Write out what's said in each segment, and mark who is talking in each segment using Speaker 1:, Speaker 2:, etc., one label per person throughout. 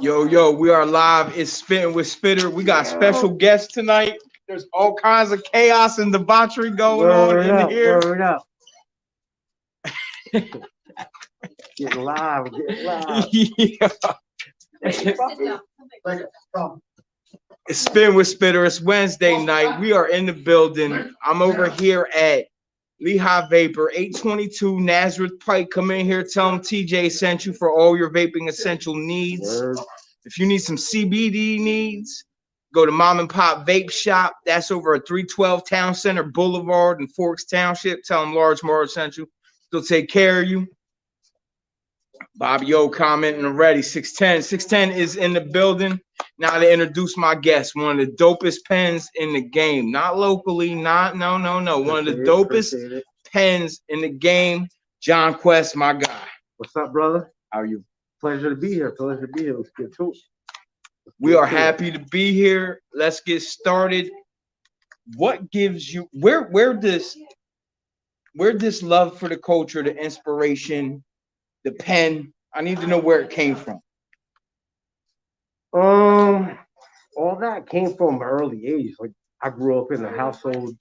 Speaker 1: Yo, we are live. It's Spittin with Spitter. We got special guests tonight. There's all kinds of chaos and debauchery going on
Speaker 2: Word
Speaker 1: in
Speaker 2: up,
Speaker 1: here.
Speaker 2: word up. Get live, get live.
Speaker 1: Yeah. It's Spittin with Spitter. It's Wednesday night. We are in the building. I'm over here at Lehigh Vapor, 822 Nazareth Pike. Come in here. Tell them TJ sent you for all your vaping essential needs.
Speaker 2: Word.
Speaker 1: If you need some CBD needs, go to Mom and Pop Vape Shop. That's over at 312 Town Center Boulevard in Forks Township. Tell them Large Mars sent you. They'll take care of you. Bobby O commenting already. 610. 610 is in the building. Now to introduce my guest, one of the dopest pens in the game. Not locally, no. One of the dopest pens in the game. John Qwest, my guy.
Speaker 2: What's up, brother?
Speaker 1: How are you?
Speaker 2: Pleasure to be here. Pleasure to be here. Let's get to it.
Speaker 1: We are happy to be here. Let's get started. What gives you where this love for the culture, the inspiration, the pen? I need to know where it came from.
Speaker 2: All that came from an early age. Like I grew up in a household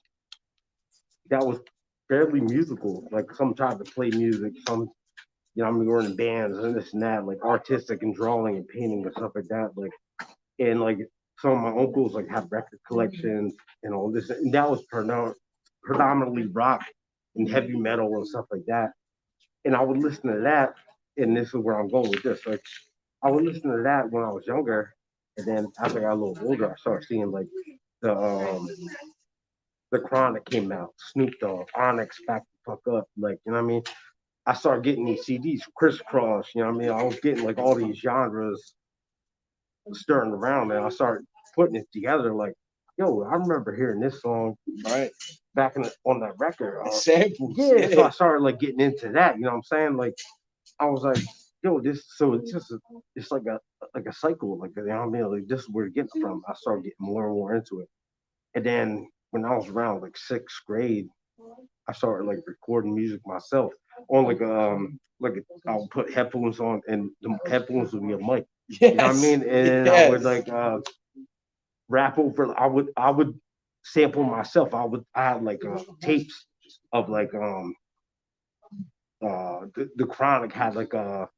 Speaker 2: that was fairly musical. Like some tried to play music, some I mean, we were in bands and this and that, like artistic and drawing and painting and stuff like that. Like and like some of my uncles like had record collections and all this, and that was predominantly rock and heavy metal and stuff like that. And I would listen to that, and this is where I'm going with this. Like I would listen to that when I was younger, and then as I got a little older, I started seeing like the Chronic came out, Snoop Dogg, Onyx, Back the Fuck Up, like you know what I mean. I started getting these CDs, Crisscross, you know what I mean. I was getting like all these genres stirring around, and I started putting it together. Like, yo, I remember hearing this song
Speaker 1: Right.
Speaker 2: back on that record.
Speaker 1: Samples.
Speaker 2: Yeah, so I started like getting into that. You know what I'm saying? Like, I was like, yo, this. So it's just it's like a cycle. Like, you know what I mean? Like, this is where it's getting from. I started getting more and more into it, and then when I was around like sixth grade, I started like recording music myself on I would put headphones on, and the headphones would be a mic.
Speaker 1: Yes.
Speaker 2: You know what I mean? And I would like rap over. I would sample myself. I had like tapes of like the Chronic had like a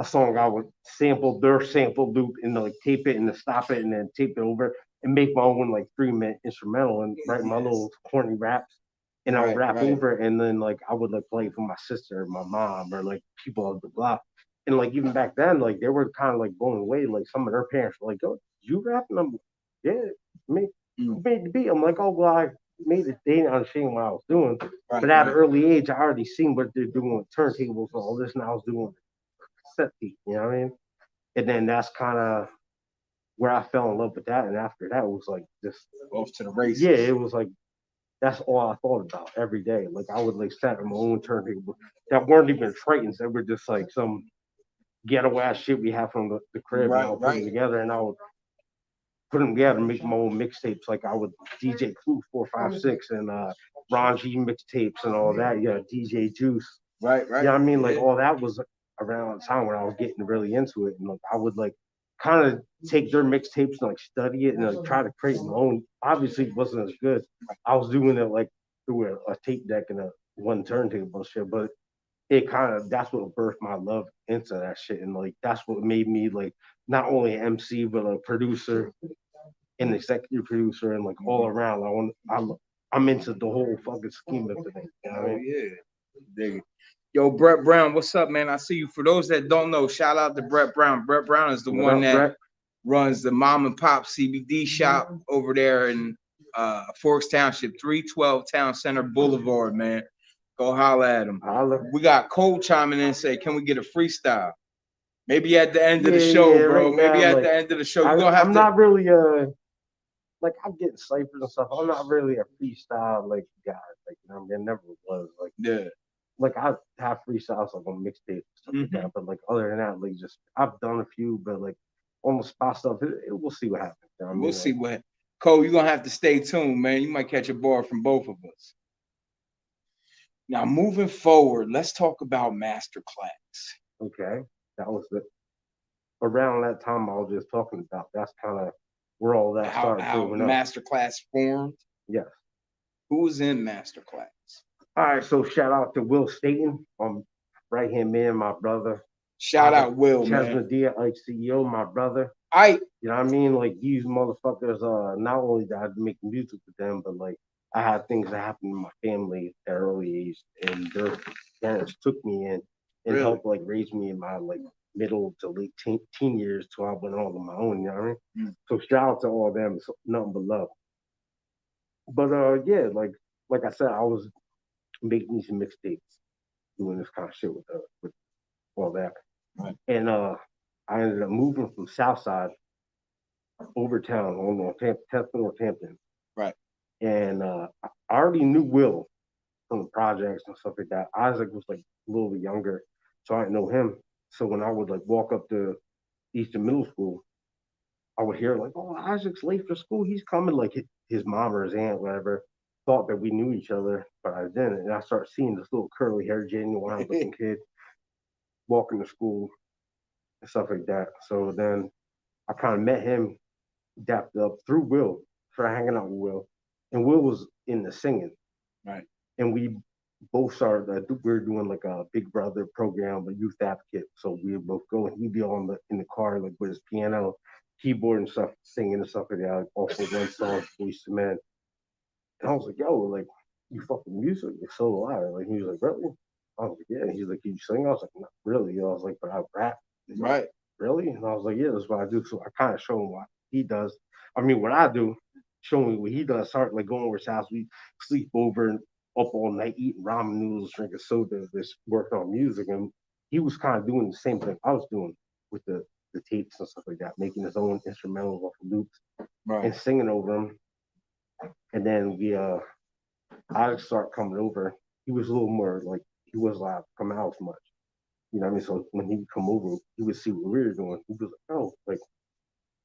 Speaker 2: song I would sample their sample loop and like tape it and then stop it and then tape it over and make my own like 3-minute instrumental and write my little corny raps. And I would rap over it, and then like I would like play for my sister, my mom, or like people of the block. And like even back then, like they were kind of like blown away. Like some of their parents were like, "Oh, you rap?" And I'm like, "Yeah, who made the beat?" I'm like, "Oh, well, I made it." They didn't understand what I was doing, but at an early age, I already seen what they're doing with turntables and all this, and I was doing cassette beat. You know what I mean? And then that's kind of where I fell in love with that. And after that, it was like just
Speaker 1: off to the races.
Speaker 2: Yeah, it was like that's all I thought about every day. Like I would like set my own turntable that weren't even Tritons. They were just like some ghetto ass shit we had from the crib, and I would put them together, and I would put them together and make my own mixtapes. Like I would DJ Clue 456 and Ron G mixtapes and all that. Yeah, DJ Juice.
Speaker 1: Right.
Speaker 2: You know what I mean? Like all that was around the time when I was getting really into it, and like I would like kind of take their mixtapes and like study it and like try to create my own. Obviously, it wasn't as good. I was doing it like through a tape deck and a one turntable shit, but it kind of that's what birthed my love into that shit, and like that's what made me like not only an MC but a producer, an executive producer, and like all around. I'm into the whole fucking scheme of things. You know what I mean?
Speaker 1: Yeah. Dig it. Yo, Brett Brown, what's up, man? I see you. For those that don't know, shout out to Brett Brown. Brett Brown is the one that runs the Mom and Pop CBD shop over there in Forks Township, 312 Town Center Boulevard, man. Go holla at him. We got Cole chiming in and say, can we get a freestyle? Maybe at the end of the show, bro. Maybe at the end of the show.
Speaker 2: I'm not really like I'm getting ciphers and stuff. I'm not really a freestyle like guy. Like you know, I mean, I never was like like I have freestyles like on mixtapes and stuff like that. But like other than that, like just I've done a few, but like on the spot stuff, we'll see what happens. You know what I mean?
Speaker 1: We'll see what. Cole, you're gonna have to stay tuned, man. You might catch a bar from both of us. Now, moving forward, let's talk about Masterclass.
Speaker 2: Okay, that was it. around that time I was just talking about, that's kind of where all that started
Speaker 1: How
Speaker 2: growing up.
Speaker 1: Masterclass formed.
Speaker 2: Yes.
Speaker 1: Who was in Masterclass?
Speaker 2: All right, so shout out to Will Staten, right hand man, my brother.
Speaker 1: Shout out Will,
Speaker 2: Chesma
Speaker 1: man.
Speaker 2: Dia, like CEO, my brother.
Speaker 1: I
Speaker 2: You know what I mean? Like these motherfuckers, not only did I make music with them, but like I had things that happened in my family at an early age, and their parents took me in and
Speaker 1: Really?
Speaker 2: helped like raise me in my like middle to late teen years till I went on my own. You know what I mean? So shout out to all of them. It's nothing but love. But yeah, like I said, I was making these mixtapes, doing this kind of shit with all that,
Speaker 1: Right.
Speaker 2: and I ended up moving from Southside over town on Northampton.
Speaker 1: Right.
Speaker 2: And I already knew Will from the projects and stuff like that. Isaac was like a little bit younger, so I didn't know him. So when I would like walk up to Eastern Middle School, I would hear like, "Oh, Isaac's late for school. He's coming." Like his mom or his aunt, whatever, thought that we knew each other, but I didn't. And I started seeing this little curly hair, genuine looking kid walking to school and stuff like that. So then I kind of met him, dapped up through Will, started hanging out with Will, and Will was in the singing.
Speaker 1: Right.
Speaker 2: And we both started. We were doing like a Big Brother program, a youth advocate. So we would both go, and he'd be in the car like with his piano, keyboard and stuff, singing and stuff like that. Like, also one song, Boyz II Men. And I was like, yo, like you fucking music, you're so loud. Like he was like, really? I was like, yeah. He's like, can you sing? I was like, not really. I was like, but I rap.
Speaker 1: Right.
Speaker 2: Really? And I was like, yeah, that's what I do. So I kind of show him what he does. I mean, what I do, show me what he does. Start like going over his house. We sleep over and up all night eating ramen noodles, drinking soda, just working on music. And he was kind of doing the same thing I was doing with the tapes and stuff like that, making his own instrumentals off of loops and singing over them. And then I start coming over. He was a little more like he was allowed to come out as much. You know what I mean? So when he would come over, he would see what we were doing. He was like, "Oh, like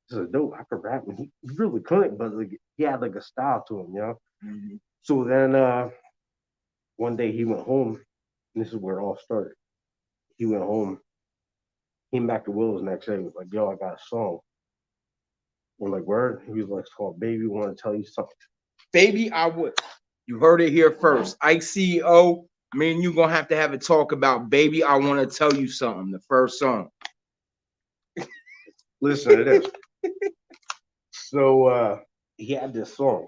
Speaker 2: this is dope. I could rap." And he really couldn't, but like he had like a style to him, you know.
Speaker 1: Mm-hmm.
Speaker 2: So then one day he went home, and this is where it all started. He went home, came back to Will's next day. He was like, "Yo, I got a song." We're like, "Word?" He was like, "It's called Baby. Want to tell you something?"
Speaker 1: Baby, I would. You heard it here first. Ike CEO, me and you gonna have to have a talk about Baby, I Want to Tell You Something, the first song.
Speaker 2: Listen to this. So he had this song,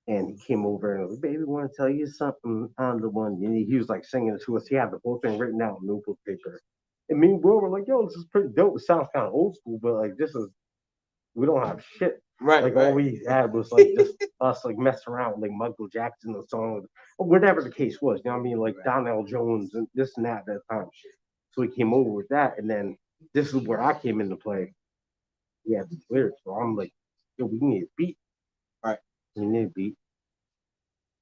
Speaker 2: and he came over and was like, "Baby, want to tell you something? I'm the one." And he was like singing it to us. He had the whole thing written out on notebook paper. And me and Will were like, "Yo, this is pretty dope. It sounds kind of old school, but like this is we don't have shit."
Speaker 1: Right.
Speaker 2: Like
Speaker 1: right.
Speaker 2: all we had was like just us like messing around with like Michael Jackson or song, or whatever the case was. You know what I mean? Like Donnell Jones and this and that at that time. So he came over with that, and then this is where I came into play. He had these lyrics, so I'm like, "Yo, we need a beat.
Speaker 1: Right.
Speaker 2: We need a beat.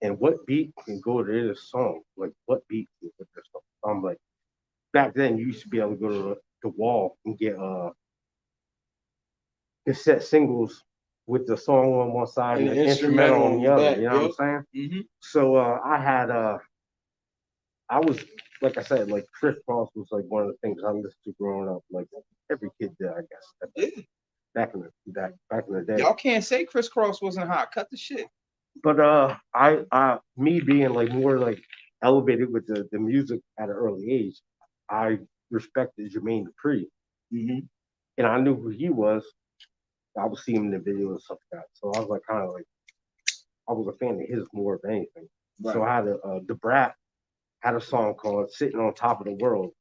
Speaker 2: And what beat can go to this song? Like what beat can go to this song?" I'm like, back then you used to be able to go to the wall and get cassette singles with the song on one side and the instrumental on the other. You know what I'm saying?
Speaker 1: Mm-hmm.
Speaker 2: So I had I was like I said, like Chris Cross was like one of the things I listened to growing up. Like every kid did, I guess. Back in the day.
Speaker 1: Y'all can't say Chris Cross wasn't hot. Cut the shit.
Speaker 2: But I me being like more like elevated with the music at an early age, I respected Jermaine Dupri.
Speaker 1: Mm-hmm.
Speaker 2: And I knew who he was. I was seeing him in the video and stuff like that. So I was like kind of like I was a fan of his more than anything. Right. So I had the Brat had a song called "Sitting on Top of the World,"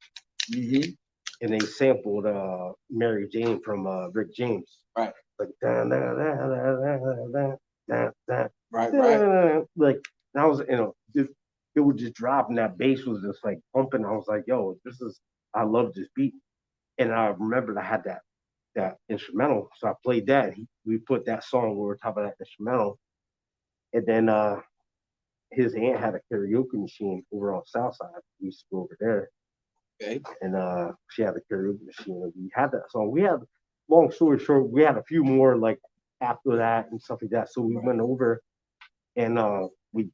Speaker 2: and they sampled Mary Jane from Rick James.
Speaker 1: Right.
Speaker 2: Like da da da da da da da.
Speaker 1: Right.
Speaker 2: Like I was, it would just drop, and that bass was just like pumping. I was like, "Yo, this is I love this beat." And I remembered I had that instrumental, so I played that. We put that song over top of that instrumental, and then his aunt had a karaoke machine over on Southside. We used to go over there.
Speaker 1: Okay.
Speaker 2: And she had a karaoke machine. And we had that song. We had, long story short, we had a few more like after that and stuff like that. So we went over and we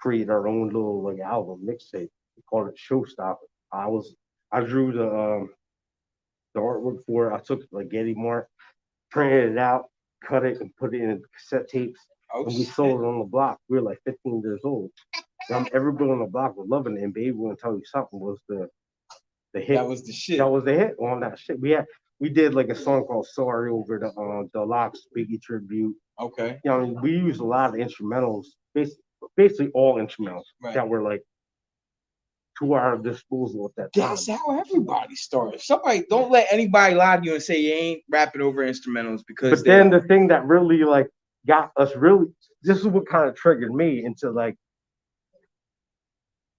Speaker 2: created our own little like album mixtape. We called it Showstopper. I drew the artwork for it. I took like Getty Mart, printed it out, cut it, and put it in cassette tapes,
Speaker 1: Oh,
Speaker 2: and we
Speaker 1: shit.
Speaker 2: sold it on the block. We were like 15 years old. Everybody on the block was loving it, and Baby Wouldn't Tell You Something was the hit.
Speaker 1: That was the shit.
Speaker 2: That was the hit on that shit. We did like a song called "Sorry" over the Locks Biggie tribute.
Speaker 1: Okay.
Speaker 2: You know, I mean, we used a lot of instrumentals, basically all instrumentals that were like to our disposal at that time.
Speaker 1: That's how everybody started. Somebody don't let anybody lie to you and say you ain't rapping over instrumentals because.
Speaker 2: But then the thing that really like got us really, this is what kind of triggered me into like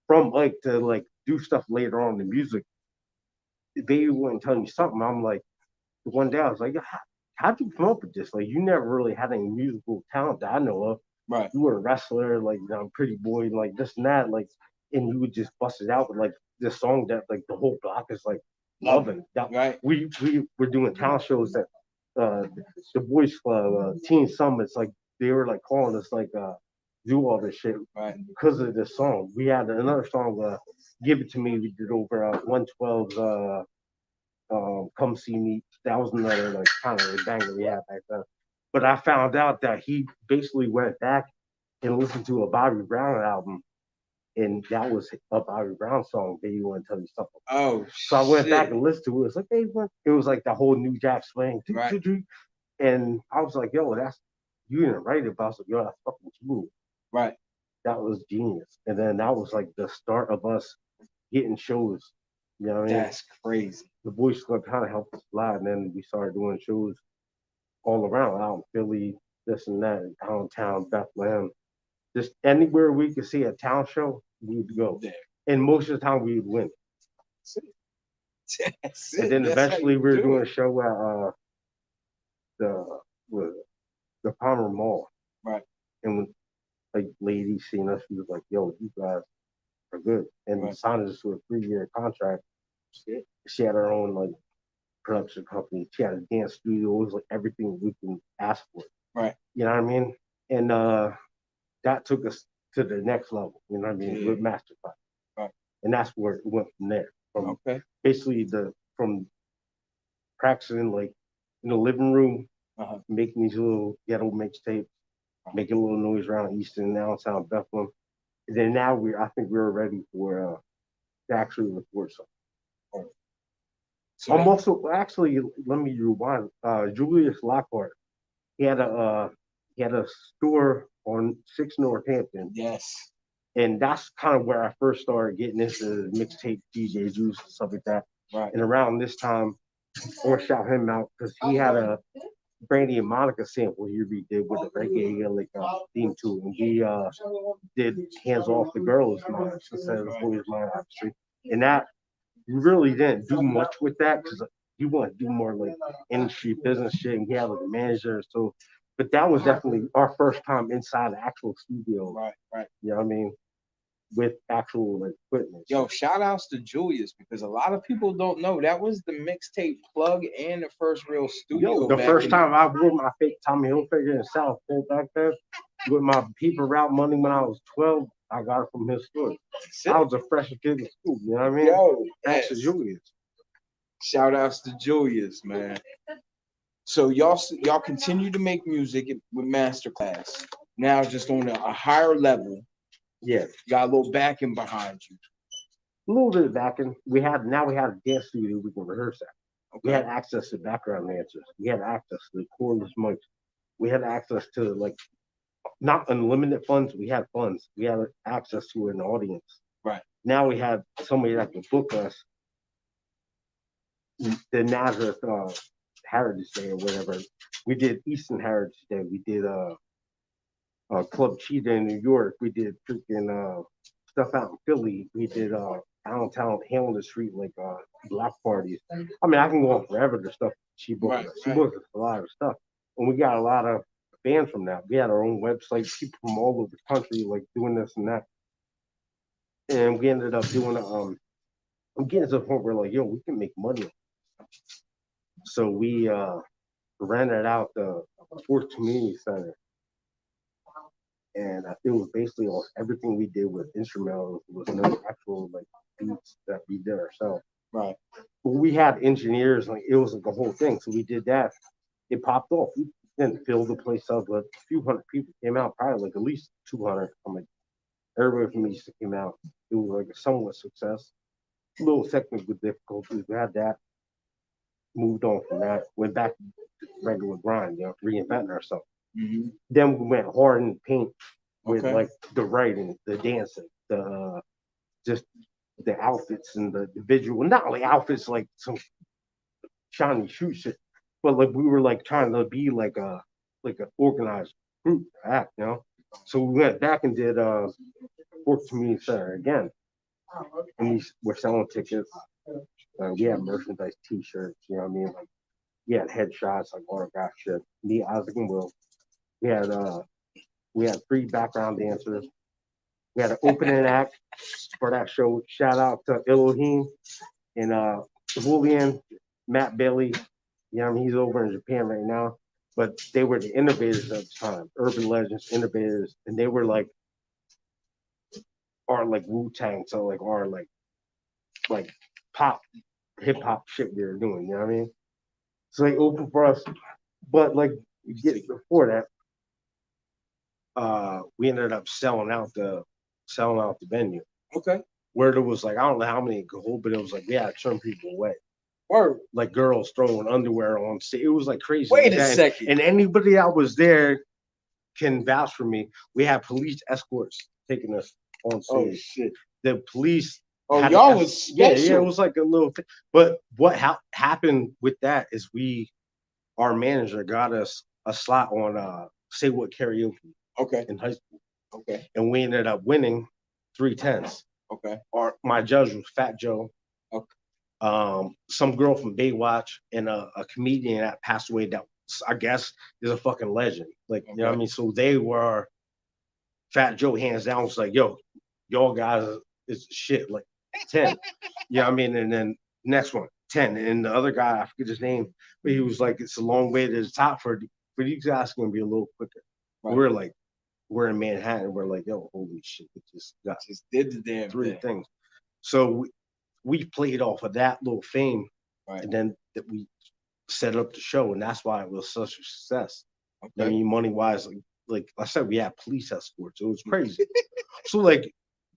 Speaker 2: from like to like do stuff later on in music. Baby Wouldn't Tell You Something. I'm like, one day I was like, how'd you come up with this? Like, you never really had any musical talent that I know of.
Speaker 1: Right.
Speaker 2: You were a wrestler, like pretty boy, like this and that, like, and you would just bust it out with like this song that like the whole block is like loving. That,
Speaker 1: right.
Speaker 2: We were doing talent shows at the Boys Club, Teen Summits, like they were like calling us like do all this shit because of this song. We had another song, Give It To Me, we did over 112's Come See Me. That was another like kind of a banger we had back then. But I found out that he basically went back and listened to a Bobby Brown album, and that was a Bobby Brown song. Baby Wouldn't Tell You Something.
Speaker 1: Oh,
Speaker 2: so I went back and listened to it. It's like, hey, what? It was like the whole New Jack Swing. And I was like, yo, that's, you didn't write it, but I was like, yo, that's fucking genius.
Speaker 1: Right.
Speaker 2: That was genius. And then that was like the start of us getting shows. You know what I mean?
Speaker 1: That's crazy.
Speaker 2: The Boys Club kind of helped us a lot, and then we started doing shows all around, out in Philly, this and that, downtown, Bethlehem. Just anywhere we could see a town show, we would go. Yeah. And most of the time we would win.
Speaker 1: That's
Speaker 2: and then eventually we were doing a show at the Palmer Mall.
Speaker 1: Right.
Speaker 2: And when like ladies seen us, she was like, yo, you guys are good. And signed us to a 3-year contract. She had her own like production company. She had a dance studio. It was like everything we can ask for.
Speaker 1: Right.
Speaker 2: You know what I mean? And that took us to the next level. You know what I mean? With Masterclass.
Speaker 1: Right.
Speaker 2: And that's where it went from there. From basically from practicing like in the living room, making these little ghetto mixtapes, making a little noise around Easton, downtown Bethlehem. And then now I think we're ready for to actually record something. So I'm also actually, let me rewind. Julius Lockhart, he had a store on 6 Northampton.
Speaker 1: Yes.
Speaker 2: And that's kind of where I first started getting into mixtape DJ juice and stuff like that.
Speaker 1: Right.
Speaker 2: And around this time, I want to shout him out because he had a Brandy and Monica sample he redid with the reggae like theme to it. And he did Hands Off the Girls' Mind instead of the Boys' Mind, obviously. And that really didn't do much with that because he wanted to do more like industry business shit, and he had like a manager. So, but that was definitely our first time inside the actual studio.
Speaker 1: Right.
Speaker 2: You know what I mean? With actual like, equipment.
Speaker 1: Yo, shout outs to Julius because a lot of people don't know that was the mixtape plug and the first real studio.
Speaker 2: Yo, the first time I wore my fake Tommy Hilfiger in South Pole back then with my paper route money when I was 12, I got it from his store. I was a freshman kid in school, you know what I mean?
Speaker 1: Yo,
Speaker 2: thanks to Julius.
Speaker 1: Shout outs to Julius, man. So y'all continue to make music with Masterclass. Now just on a higher level.
Speaker 2: Yeah.
Speaker 1: You got a little backing behind you.
Speaker 2: A little bit of backing. We have a dance studio we can rehearse at. Okay. We had access to background dancers. We had access to the cordless mics. We had access to like not unlimited funds. We had funds. We had access to an audience.
Speaker 1: Right.
Speaker 2: Now we have somebody that can book us. The Nazareth Heritage Day or whatever. We did Eastern Heritage Day. We did Club Cheetah in New York. We did freaking stuff out in Philly. We did downtown Hamilton Street, like block parties. I mean, I can go on forever. The stuff she booked us. She booked us a lot of stuff, and we got a lot of fans from that. We had our own website. People from all over the country like doing this and that, and we ended up doing I'm getting to the point where like, yo, we can make money. So we rented out the Fourth Community Center. And it was basically everything we did with instrumentals was no actual like beats that we did ourselves.
Speaker 1: Right.
Speaker 2: we had engineers, like it was like a whole thing. So we did that. It popped off. We didn't fill the place up, but a few hundred people came out, probably like at least 200. I'm like, everybody from East came out. It was like a somewhat success. A little technical difficulties. We had that. Moved on from that. Went back to regular grind, reinventing ourselves.
Speaker 1: Mm-hmm.
Speaker 2: Then we went hard in paint with
Speaker 1: Okay.
Speaker 2: like the writing, the dancing, the just the outfits and the visual. Not like outfits like some shiny shoe shit, but like we were like trying to be like an organized group act. So we went back and did Fort Community Center again, and we were selling tickets. We had merchandise, T-shirts. You know what I mean? Like we had headshots, like autograph shit. Me, Isaac, and Will. We had we had 3 background dancers. We had an opening act for that show. Shout out to Elohim and Julian, Matt Bailey. I mean, he's over in Japan right now. But they were the innovators at the time, urban legends, innovators, and they were like our like Wu-Tang, so like our like pop hip hop shit we were doing, you know what I mean? So they opened for us. But like before that, we ended up selling out the venue.
Speaker 1: Okay.
Speaker 2: Where there was like I don't know how many could hold, but it was like we had to turn people away.
Speaker 1: Or
Speaker 2: Like girls throwing underwear on stage. It was like crazy.
Speaker 1: wait a second.
Speaker 2: And anybody that was there can vouch for me. We had police escorts taking us on stage.
Speaker 1: Oh shit.
Speaker 2: The police.
Speaker 1: Oh, y'all was special.
Speaker 2: Yeah, it was like a little thing. But what happened with that is our manager got us a slot on Say What Karaoke.
Speaker 1: Okay.
Speaker 2: In high school.
Speaker 1: Okay.
Speaker 2: And we ended up winning 3/10.
Speaker 1: Okay.
Speaker 2: My judge was Fat Joe.
Speaker 1: Okay.
Speaker 2: Some girl from Baywatch and a comedian that passed away that I guess is a fucking legend. Like, you know what I mean? So they were Fat Joe hands down was like, yo, y'all guys is shit. Like 10. You know what I mean? And then next one, 10. And the other guy, I forget his name, but he was like, it's a long way to the top for these guys gonna be a little quicker. Right. We're in Manhattan. We're like, yo, holy shit, we just
Speaker 1: did the damn
Speaker 2: 3 things. So we played off of that little fame,
Speaker 1: right.
Speaker 2: And then that we set up the show, and that's why it was such a success. Okay. I mean, money wise, like I said, we had police escorts. It was crazy. So like,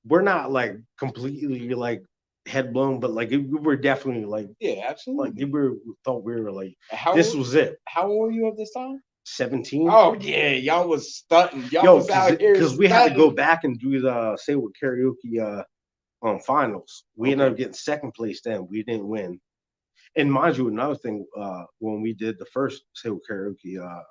Speaker 2: we're not like completely like head blown, but like we were definitely like,
Speaker 1: yeah, absolutely.
Speaker 2: Like thought we were like, this was it.
Speaker 1: How old were you at this time?
Speaker 2: 17.
Speaker 1: Oh yeah, y'all was stunting. Y'all was out here
Speaker 2: because we had to go back and do the Say What Karaoke finals. We ended up getting second place. Then we didn't win. And mind you, another thing, when we did the first Say What Karaoke,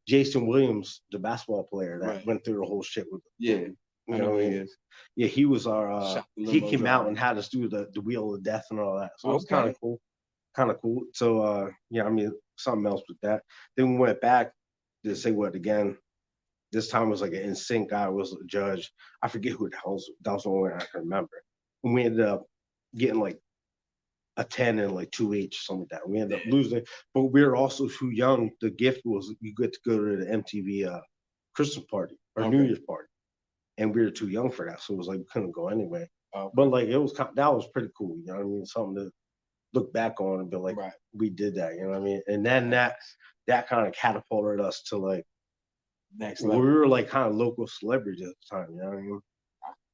Speaker 2: Jason Williams, the basketball player that went through the whole shit with
Speaker 1: you know he is.
Speaker 2: Yeah, he was our he came out and had us do the wheel of death and all that. So it was kind of cool. So yeah, I mean something else with that. Then we went back to Say What again. This time it was like an NSYNC guy was a judge. I forget who the hell was. That was the only one I can remember. And we ended up getting like a 10 and like 2H, something like that. We ended up losing, but we were also too young. The gift was you get to go to the MTV Christmas party or New Year's party, and we were too young for that, so it was like we couldn't go anyway. But like that was pretty cool. You know what I mean? Something to look back on and be like, we did that. You know what I mean? And then that kind of catapulted us to like next level. We were like kind of local celebrities at the time. You know what I mean?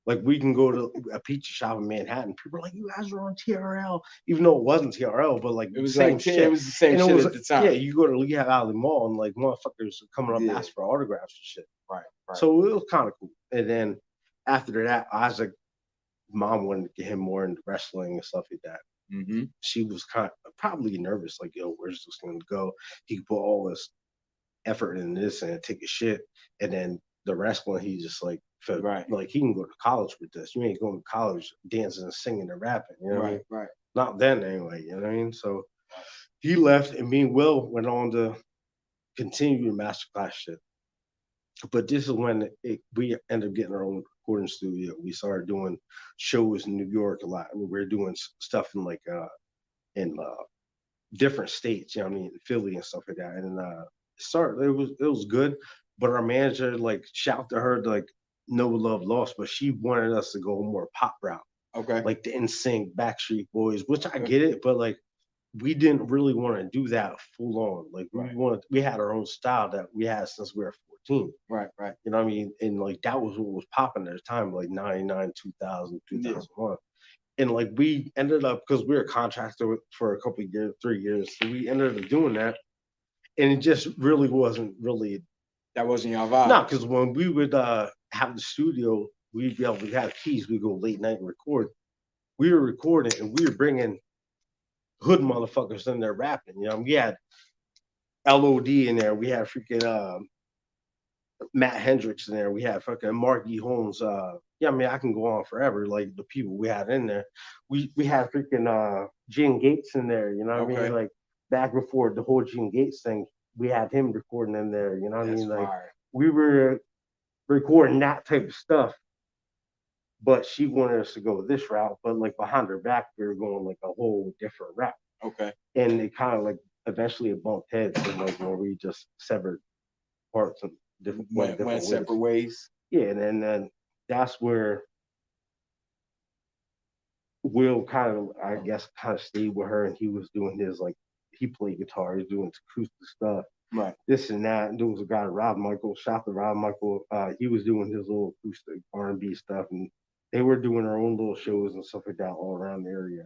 Speaker 2: Like we can go to a pizza shop in Manhattan. People are like, "You guys are on TRL," even though it wasn't TRL, but like
Speaker 1: it was
Speaker 2: the same
Speaker 1: like
Speaker 2: shit.
Speaker 1: It was the same shit at the time.
Speaker 2: Yeah, you go to Lehigh Valley Mall and like motherfuckers coming up and ask for autographs and shit. Right. So it was kind of cool. And then after that, Isaac, mom wanted to get him more into wrestling and stuff like that. Mm-hmm. She was kind of probably nervous, like, "Yo, where's this going to go? He put all this effort in this and take a shit, and then the wrestling, he just like." Like he can go to college with this. You ain't going to college dancing and singing and rapping. You know what I mean?
Speaker 1: Right.
Speaker 2: Not then anyway. You know what I mean? So he left, and me and Will went on to continue the masterclass shit. But this is when we ended up getting our own recording studio. We started doing shows in New York a lot. We were doing stuff in like in different states. You know what I mean? Philly and stuff like that. And it was good. But our manager like shouted to her like, "No love lost," but she wanted us to go more pop route.
Speaker 1: Okay.
Speaker 2: like the NSYNC, Backstreet Boys, which I get it, but like we didn't really want to do that full on. Like we had our own style that we had since we were 14.
Speaker 1: Right, right.
Speaker 2: You know what I mean? And like that was what was popping at the time, like 99, 2000, 2001. And like we ended up, because we were contracted for a couple of years, 3 years, so we ended up doing that. And it just really wasn't really.
Speaker 1: That wasn't your vibe.
Speaker 2: No, because when we would have the studio, we'd be able to have keys, we go late night and record. We were recording and we were bringing hood motherfuckers in there rapping. You know, we had LOD in there, we had freaking Matt Hendricks in there, we had fucking Marky Holmes. Yeah, I mean, I can go on forever. Like the people we had in there, we had freaking Gene Gates in there. You know what I mean? Like back before the whole Gene Gates thing, we had him recording in there. You know what I mean? Like we were recording that type of stuff. But she wanted us to go this route, but like behind her back, we were going like a whole different route.
Speaker 1: Okay.
Speaker 2: And it kind of like eventually it bumped heads, and like where we just severed parts and
Speaker 1: went separate ways.
Speaker 2: Yeah, and then that's where Will kind of, I guess, kind of stayed with her, and he was doing his like he played guitar, he was doing acoustic stuff,
Speaker 1: right?
Speaker 2: This and that. And there was a guy, Rob Michael, shout to Rob Michael. He was doing his little acoustic R&B stuff, and they were doing their own little shows and stuff like that all around the area.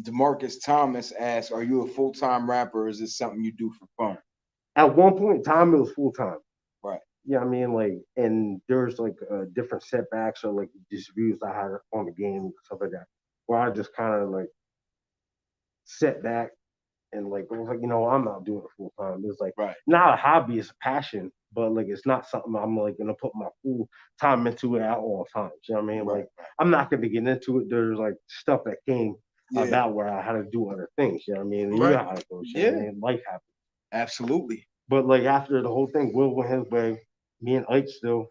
Speaker 1: DeMarcus Thomas asks, "Are you a full-time rapper, or is this something you do for fun?"
Speaker 2: At one point in time, it was full time.
Speaker 1: Right.
Speaker 2: Yeah, I mean, like, and there's like different setbacks or like just views I had on the game and stuff like that, where I just kind of like set back and like was like, I'm not doing it full time. It's like not a hobby, it's a passion, but like it's not something I'm like gonna put my full time into it at all times. You know what I mean? Like I'm not gonna get into it. There's like stuff that came about where I had to do other things. You know what I mean? You know how it goes. You know what I mean? Life happens.
Speaker 1: Absolutely.
Speaker 2: But like after the whole thing, Will went his way. Me and Ike still,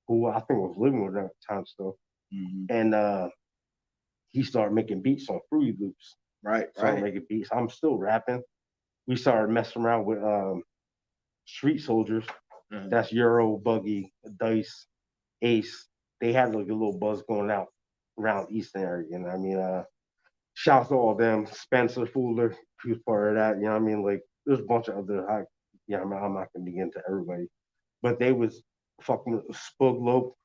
Speaker 2: who I think was living with at the time still, and he started making beats on Fruity Loops. Started making beats. I'm still rapping. We started messing around with Street Soldiers. That's Euro, Buggy, Dice, Ace. They had like a little buzz going out around Eastern area. You know what I mean? Shouts to all of them. Spencer Fuller, he was part of that. You know what I mean? Like there's a bunch of other I mean, I'm not gonna begin to everybody. But they was fucking with Spug Lope.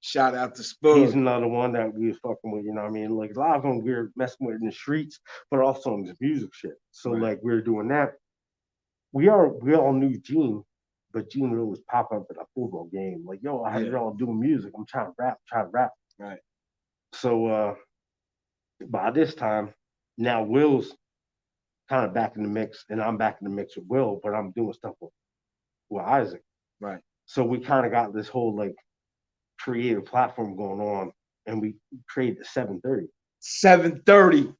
Speaker 1: Shout out to Spug.
Speaker 2: He's another one that we was fucking with, you know what I mean? Like a lot of them we were messing with in the streets, but also in the music shit. So like we were doing that. We all knew Gene, but Gene really was popping up at a football game. Like, yo, I heard y'all doing music. I'm trying to rap.
Speaker 1: Right.
Speaker 2: So by this time, now Will's kind of back in the mix, and I'm back in the mix with Will, but I'm doing stuff with Isaac.
Speaker 1: Right.
Speaker 2: So we kind of got this whole like creative platform going on, and we created the 730.
Speaker 1: 730.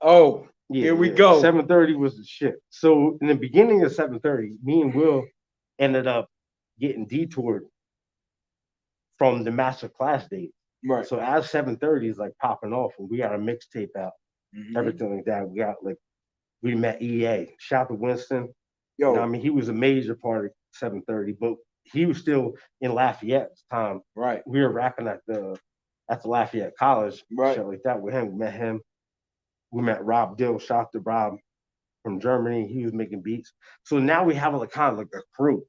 Speaker 1: Oh, here we go.
Speaker 2: 730 was the shit. So in the beginning of 730, me and Will ended up getting detoured from the master class date.
Speaker 1: Right.
Speaker 2: So as 730 is like popping off, and we got a mixtape out, everything like that. We got like we met EA. Shout to Winston. Yo, you know, I mean, he was a major part of 730, but he was still in Lafayette at the time.
Speaker 1: Right.
Speaker 2: We were rapping at the Lafayette College, shit like that with him. We met him. We met Rob Dill. Shout to Rob from Germany. He was making beats. So now we have like kind of like a crew.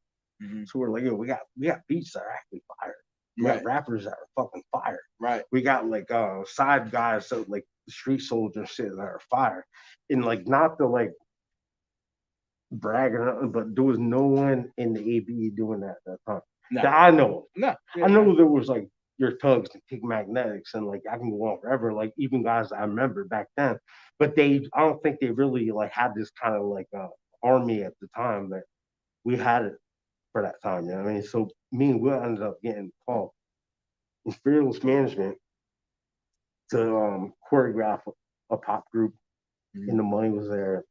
Speaker 2: So we're like, yo, we got beats that are actually fire. We got rappers that are fucking fire.
Speaker 1: Right.
Speaker 2: We got like side guys, so like Street Soldier shit that are fire. And like not the like brag or nothing, but there was no one in the AB doing that at that time.
Speaker 1: No.
Speaker 2: That I know.
Speaker 1: No.
Speaker 2: I know there was like your Tugs and Kick Magnetics, and like I can go on forever, like even guys I remember back then. But I don't think they really like had this kind of like army at the time that we had it for that time. You know what I mean? So me and Will ended up getting called in Fearless Management to choreograph a pop group, and the money was there.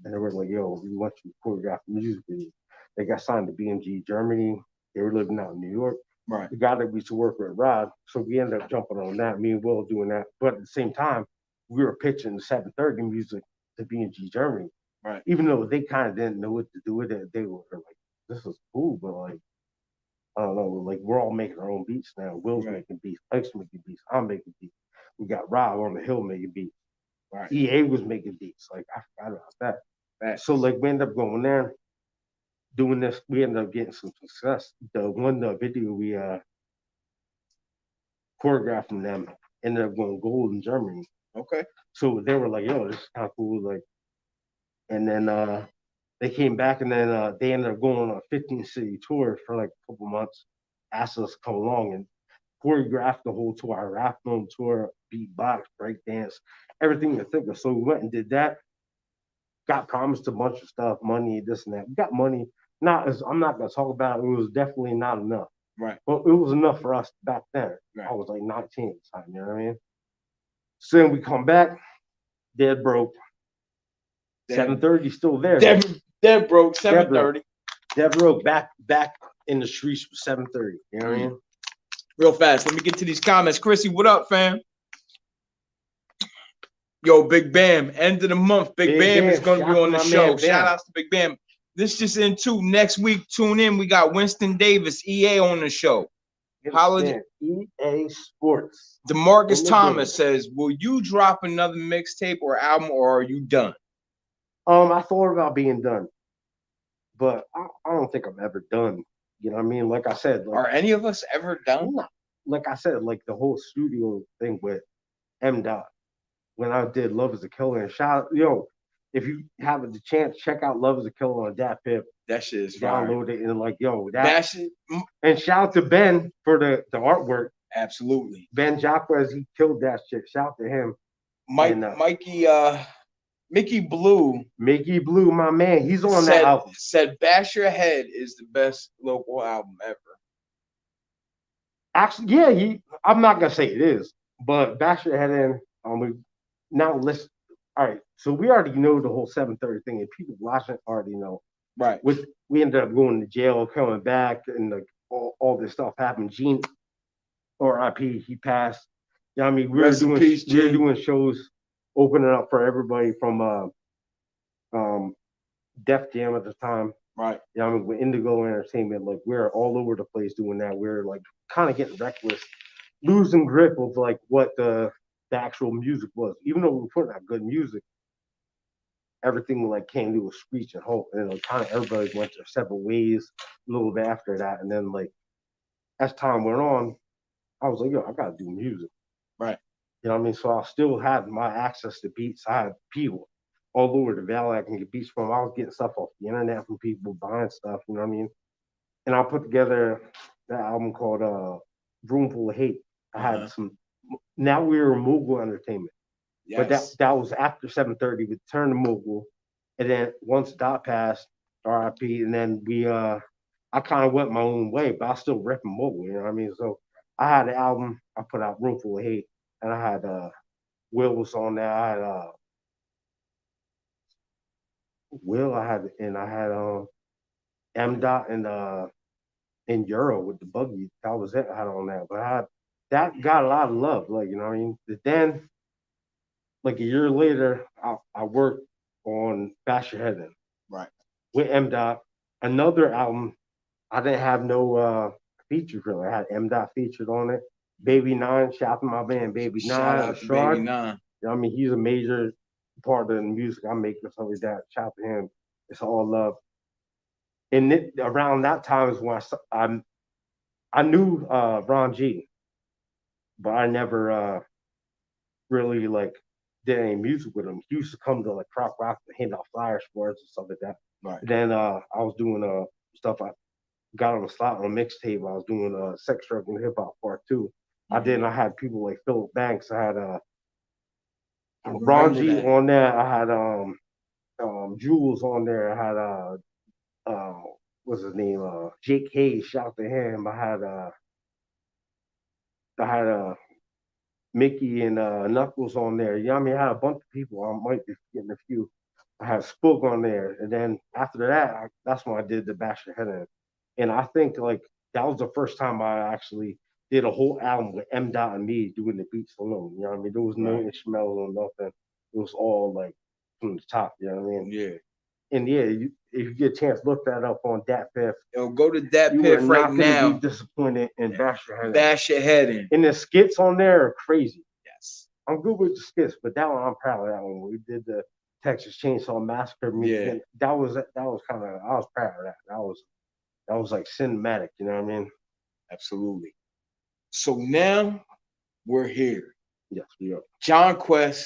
Speaker 2: And they were like, yo, we want you to choreograph a music video. They got signed to BMG Germany. They were living out in New York.
Speaker 1: Right.
Speaker 2: The guy that we used to work with, Rod, so we ended up jumping on that, me and Will doing that. But at the same time, we were pitching the 730 music to BMG Germany.
Speaker 1: Right.
Speaker 2: Even though they kind of didn't know what to do with it, they were like, this is cool, but like, I don't know, like we're all making our own beats now. Will's making beats, Ike's making beats, I'm making beats. We got Rob on the hill making beats.
Speaker 1: Right.
Speaker 2: EA was making beats. Like I forgot about that.
Speaker 1: Right.
Speaker 2: So like we ended up going there, doing this. We ended up getting some success. The one video we choreographed from them ended up going gold in Germany.
Speaker 1: Okay.
Speaker 2: So they were like, "Yo, this is kind of cool." Like, and then they came back, and then they ended up going on a 15-city tour for like a couple months. Asked us to come along and choreographed the whole tour. I rapped on tour, beatbox, breakdance, everything you think of. So we went and did that. Got promised a bunch of stuff, money, this and that. We got money. Not as I'm not gonna talk about it. It was definitely not enough.
Speaker 1: Right.
Speaker 2: But it was enough for us back then.
Speaker 1: Right.
Speaker 2: I was like 19 at the time, you know what I mean? So then we come back, dead broke. 7:30 still there.
Speaker 1: Dead broke, 7:30.
Speaker 2: Dead broke back in the streets for 7:30. You know what I mean?
Speaker 1: Real fast. Let me get to these comments. Chrissy, what up, fam? Yo, Big Bam, end of the month. Big Bam is going to be on the show. Shout outs to Big Bam. This just in too. Next week, tune in. We got Winston Davis, EA, on the show.
Speaker 2: EA Sports.
Speaker 1: DeMarcus Thomas says, will you drop another mixtape or album, or are you done?
Speaker 2: I thought about being done, but I don't think I'm ever done. You know what I mean? Like I said, like,
Speaker 1: are any of us ever done?
Speaker 2: Like I said, like the whole studio thing with M. Dot. When I did Love Is a Killer, and shout, if you have the chance, check out Love Is a Killer on Dat Piff.
Speaker 1: That shit is
Speaker 2: download it and like,
Speaker 1: that shit.
Speaker 2: And shout out to Ben for the artwork.
Speaker 1: Absolutely.
Speaker 2: Ben Jacquez, he killed that shit. Shout out to him.
Speaker 1: Mickey Blue.
Speaker 2: Mickey Blue, my man. He's on that album.
Speaker 1: Said Bash Your Head is the best local album ever.
Speaker 2: Actually, yeah, I'm not gonna say it is, but Bash Your Head in. Now let's. All right, so we already know the whole 7:30 thing, and people watching already know.
Speaker 1: Right.
Speaker 2: We ended up going to jail, coming back, and like all this stuff happened. Gene, R.I.P. He passed. You know what I mean? We were doing shows, opening up for everybody from Def Jam at the time.
Speaker 1: Right.
Speaker 2: You know what I mean? With Indigo Entertainment, like we're all over the place doing that. We're like kind of getting reckless, losing grip of like what the actual music was. Even though we were putting out good music, everything like came to a screech and halt, and like, kind of everybody went their separate ways a little bit after that. And then like as time went on, I was like, yo, I gotta do music.
Speaker 1: Right.
Speaker 2: You know what I mean? So I still had my access to beats. I had people all over the valley I can get beats from. I was getting stuff off the internet from people buying stuff, you know what I mean? And I put together that album called Room Full of Hate. I had some. Now we were Mogul Entertainment. Yes. But that was after 7:30. We turned to Mogul. And then once Dot passed, RIP, and then I kind of went my own way, but I still repping Mogul, you know what I mean? So I had an album, I put out Room Full of Hate, and I had Will was on there. I had Will, I had M. Dot and Euro with the buggy. That was it I had on that. But that got a lot of love, like, you know what I mean? But then, like a year later, I worked on Bash Your Head In.
Speaker 1: Right.
Speaker 2: With M. Dot. Another album, I didn't have no features really. I had M. Dot featured on it. Baby Nine, shout out to my band Baby Nine.
Speaker 1: Shout out to Baby Nine.
Speaker 2: You know I mean, he's a major part of the music I make and stuff like that. Shout out to him. It's all love. And around that time is when I knew Ron G, but I never really like did any music with him. He used to come to like Croc Rock and hand out flyers for us and stuff like that.
Speaker 1: Right.
Speaker 2: Then I was doing stuff. I got on the slot on a mixtape. I was doing Sex, Drug, and Hip Hop Part 2. I had people like Philip Banks. I had Ron G on there. I had Jules on there. I had what's his name? Jake Hayes. Shout out to him. I had Mickey and Knuckles on there. You know what I mean? I had a bunch of people. I might be getting a few. I had Spook on there. And then after that, that's when I did the Bash Your Head In. And I think like that was the first time I actually did a whole album with M. Dot and me doing the beats alone. You know what I mean? There was no instrumental or nothing. It was all like from the top. You know what I mean?
Speaker 1: Yeah.
Speaker 2: And yeah, if you get a chance, look that up on Dat Piff.
Speaker 1: Yo, go to Dat Piff right now.
Speaker 2: Be disappointed and Bash Your Head In.
Speaker 1: Bash Your Head In.
Speaker 2: And the skits on there are crazy.
Speaker 1: Yes.
Speaker 2: I'm good with the skits, but that one I'm proud of that one. We did the Texas Chainsaw Massacre music.
Speaker 1: Yeah.
Speaker 2: And that was kind of I was proud of that. That was like cinematic. You know what I mean?
Speaker 1: Absolutely. So now we're here.
Speaker 2: Yes, we are.
Speaker 1: John Qwest,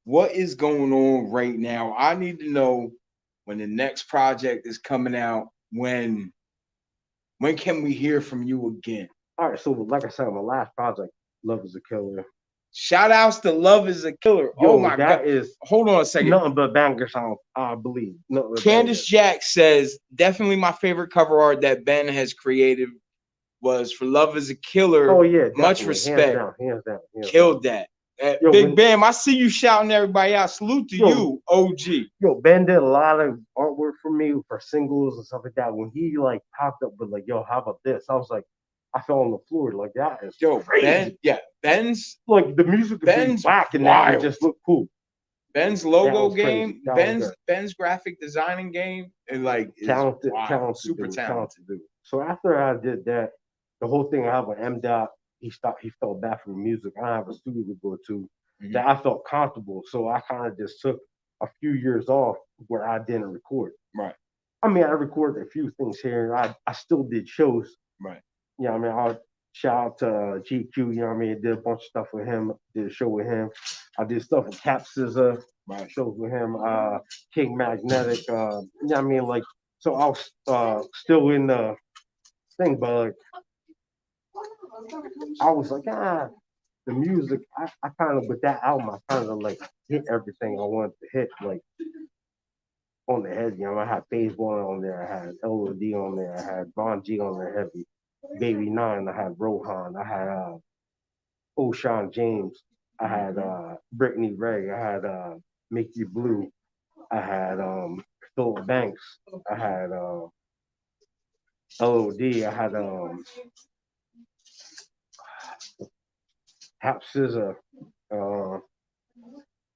Speaker 1: what is going on right now? I need to know when the next project is coming out. When can we hear from you again?
Speaker 2: All right, so like I said, my last project, Love Is a Killer.
Speaker 1: Shout outs to Love Is a Killer.
Speaker 2: Yo,
Speaker 1: Oh my
Speaker 2: that
Speaker 1: god.
Speaker 2: is
Speaker 1: Hold on a second.
Speaker 2: nothing but banger sound, I believe. Nothing but
Speaker 1: Candace
Speaker 2: bangers.
Speaker 1: Jack says definitely my favorite cover art that Ben has created was for Love Is a Killer.
Speaker 2: Oh yeah,
Speaker 1: Much
Speaker 2: definitely.
Speaker 1: respect.
Speaker 2: Hands down.
Speaker 1: Killed that.
Speaker 2: Yo,
Speaker 1: Big
Speaker 2: when-
Speaker 1: Bam, I see you shouting everybody out. Salute to
Speaker 2: Yo.
Speaker 1: you, OG.
Speaker 2: Yo, Ben did a lot of artwork for me for singles and stuff like that. When he like popped up with like, yo, how about this? I was like, I fell on the floor like that is
Speaker 1: Yo,
Speaker 2: crazy.
Speaker 1: Ben's
Speaker 2: Like the music could be
Speaker 1: Ben's
Speaker 2: whack and that would
Speaker 1: wild.
Speaker 2: just look cool.
Speaker 1: Ben's logo
Speaker 2: was crazy.
Speaker 1: game,
Speaker 2: That was
Speaker 1: Ben's
Speaker 2: good.
Speaker 1: Ben's graphic designing game, and like is
Speaker 2: Talented,
Speaker 1: wild. Super
Speaker 2: dude,
Speaker 1: talented.
Speaker 2: dude. So after I did that, the whole thing I have with M Dot, he fell back from the music. I have a studio to go to
Speaker 1: Mhm.
Speaker 2: that I felt comfortable. So I kind of just took a few years off where I didn't record.
Speaker 1: Right.
Speaker 2: I mean, I recorded a few things here. I still did shows.
Speaker 1: Right.
Speaker 2: You know, what I mean, I shout out to GQ. You know, what I mean, did a bunch of stuff with him. Did a show with him. I did stuff with Cap Scissor.
Speaker 1: Right.
Speaker 2: Shows with him. King Magnetic. You know, what I mean, like, so I was still in the thing, but like, I was like, the music. I kind of with that album, I kind of like hit everything I wanted to hit, like on the head. You know, I had Phase One on there. I had LOD on there. I had Bon G on there heavy. Baby Nine. I had Rohan. I had O'Shawn James. I had Brittany Ray. I had Mickey Blue. I had Philip Banks. I had LOD. I had Hap Scissor.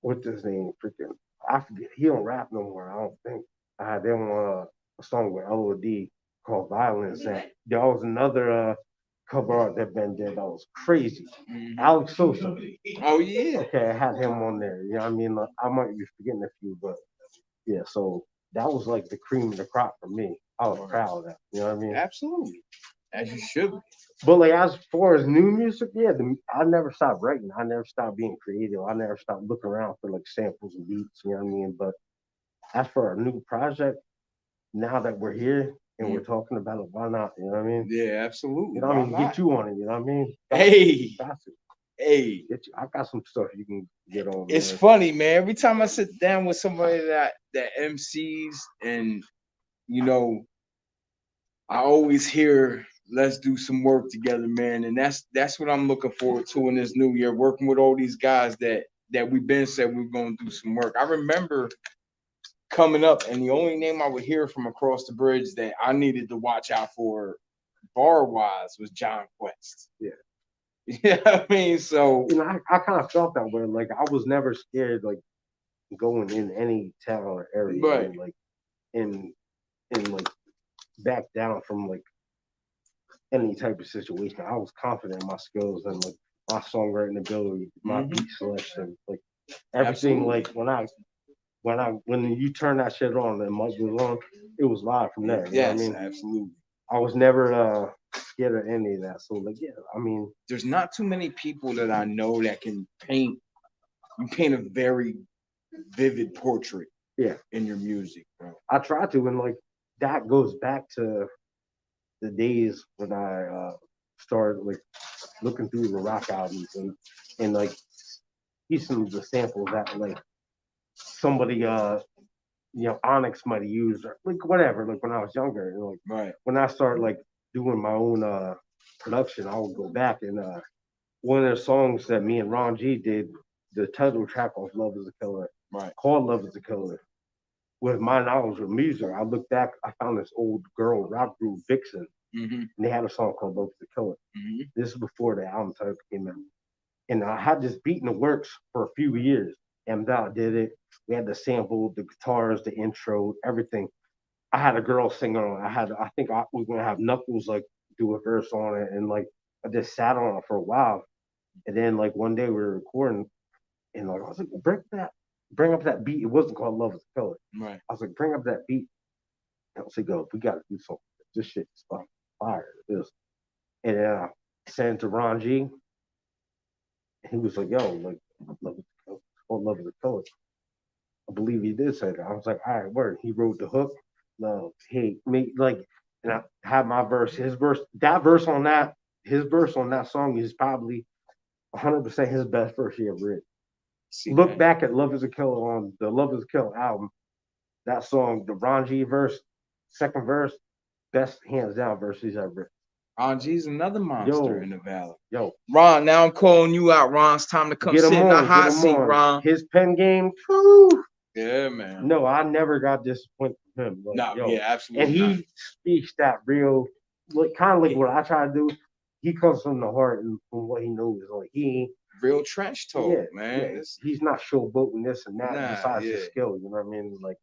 Speaker 2: What's his name? Freaking, I forget. He don't rap no more. I don't think. I had them on a song with LOD called Violence. And there was another cover art that Ben did that was crazy.
Speaker 1: Mhm.
Speaker 2: Alex Sosa.
Speaker 1: Oh yeah.
Speaker 2: Okay, I had him on there. You know what I mean? Like, I might be forgetting a few, but yeah, so that was like the cream of the crop for me. I was proud of that. You know what I mean?
Speaker 1: Absolutely. As you should be.
Speaker 2: But like as far as new music, yeah, I never stopped writing. I never stopped being creative. I never stopped looking around for like samples and beats. You know what I mean? But as for a new project, now that we're here and we're talking about it, why not? You know what I mean?
Speaker 1: Yeah, absolutely.
Speaker 2: You know what I mean?
Speaker 1: Why
Speaker 2: Get
Speaker 1: not?
Speaker 2: you on it. You know what I mean?
Speaker 1: Hey,
Speaker 2: Got to.
Speaker 1: hey.
Speaker 2: Get you. I got some stuff you can get on.
Speaker 1: It's
Speaker 2: man.
Speaker 1: funny, man. Every time I sit down with somebody that MCs and you know, I always hear let's do some work together, man. And that's what I'm looking forward to in this new year, working with all these guys that we've been said we're gonna do some work. I remember coming up, and the only name I would hear from across the bridge that I needed to watch out for bar wise was John Qwest.
Speaker 2: Yeah.
Speaker 1: Yeah, I mean, so
Speaker 2: You know, I kind of felt that way. Like I was never scared, like going in any town or area,
Speaker 1: Right.
Speaker 2: and, like in like back down from like any type of situation. I was confident in my skills and like my songwriting ability, my
Speaker 1: Mhm.
Speaker 2: beat selection, like everything.
Speaker 1: Absolutely.
Speaker 2: Like when you turn that shit on and mic was on, it was live from there. You know what I
Speaker 1: Yes,
Speaker 2: mean?
Speaker 1: absolutely.
Speaker 2: I was never scared of any of that. So like, yeah, I mean,
Speaker 1: There's not too many people that I know that can paint. You paint a very vivid portrait.
Speaker 2: Yeah.
Speaker 1: In your music, bro.
Speaker 2: I try to, and like that goes back to the days when I started like looking through the rock albums and like piecing the samples that like somebody Onyx might have used or like whatever, like when I was younger. And, like
Speaker 1: Right.
Speaker 2: when I started like doing my own production, I would go back and one of the songs that me and Ron G did, the title track off Love Is a Killer,
Speaker 1: Right.
Speaker 2: called Love Is a Killer. With my knowledge of music, I looked back, I found this old girl rock group, Vixen,
Speaker 1: Mm-hmm.
Speaker 2: and they had a song called Love Is a Killer.
Speaker 1: Mm-hmm.
Speaker 2: This is before the album title came out. And I had this beat in the works for a few years. M. Dot did it. We had the sample, the guitars, the intro, everything. I had a girl singing on it. I think I was gonna have Knuckles like do a verse on it, and like I just sat on it for a while. And then like one day we were recording, and like I was like, bring up that beat. It wasn't called Love Is a Killer.
Speaker 1: Right.
Speaker 2: I was like, bring up that beat. And I was like, yo, we gotta do something. This shit is fucking fire. This. And then I sent it to Ron G. And he was like, yo, like Love Is a Killer. It's called Love Is a Killer. I believe he did say that. I was like, all right, word. He wrote the hook. No, he made like, and I had my verse. His verse, his verse on that song is probably 100% his best verse he ever written. Look
Speaker 1: that.
Speaker 2: back at Love Is a Killer on the Love Is a Killer album. That song, the Ron G verse, second verse, best hands down verse he's ever written.
Speaker 1: Ron G's another monster in the valley.
Speaker 2: Yo,
Speaker 1: Ron, now I'm calling you out. Ron, it's time to come sit in the hot seat, Ron.
Speaker 2: His pen game, whew.
Speaker 1: Yeah, man.
Speaker 2: No, I never got disappointed from him. Like,
Speaker 1: No,
Speaker 2: yo.
Speaker 1: yeah, absolutely.
Speaker 2: And he speaks that real, like kind of like what I try to do. He comes from the heart and from what he knows. Like he
Speaker 1: real trench talk, man.
Speaker 2: Yeah, he's not showboating this and that besides his skill. You know what I mean? Like,